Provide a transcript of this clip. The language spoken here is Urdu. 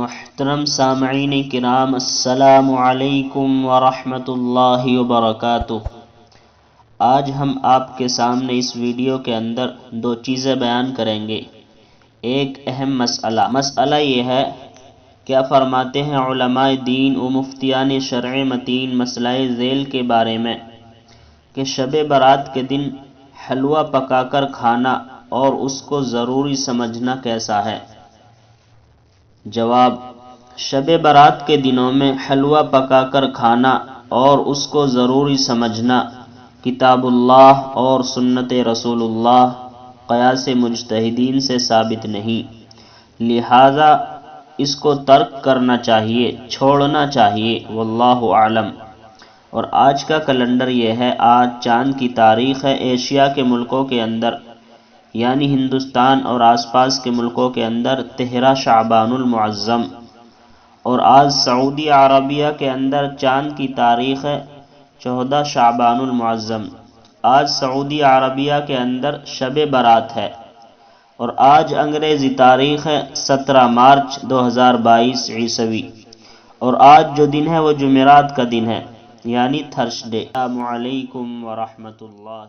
محترم سامعین کرام، السلام علیکم ورحمۃ اللہ وبرکاتہ۔ آج ہم آپ کے سامنے اس ویڈیو کے اندر دو چیزیں بیان کریں گے۔ ایک اہم مسئلہ یہ ہے، کیا فرماتے ہیں علماء دین و مفتیان شرع متین مسئلہ ذیل کے بارے میں کہ شب برات کے دن حلوہ پکا کر کھانا اور اس کو ضروری سمجھنا کیسا ہے؟ جواب: شب برات کے دنوں میں حلوہ پکا کر کھانا اور اس کو ضروری سمجھنا کتاب اللہ اور سنت رسول اللہ قیاس مجتہدین سے ثابت نہیں، لہذا اس کو ترک کرنا چاہیے، چھوڑنا چاہیے، واللہ اعلم۔ اور آج کا کیلنڈر یہ ہے، آج چاند کی تاریخ ہے۔ ایشیا کے ملکوں کے اندر یعنی ہندوستان اور آس پاس کے ملکوں کے اندر 13 شعبان المعظم، اور آج سعودی عربیہ کے اندر چاند کی تاریخ ہے 14 شعبان المعظم۔ آج سعودی عربیہ کے اندر شب برات ہے، اور آج انگریزی تاریخ ہے 17 مارچ 2022 عیسوی، اور آج جو دن ہے وہ جمعرات کا دن ہے یعنی تھرسڈے۔ السلام علیکم ورحمۃ اللہ۔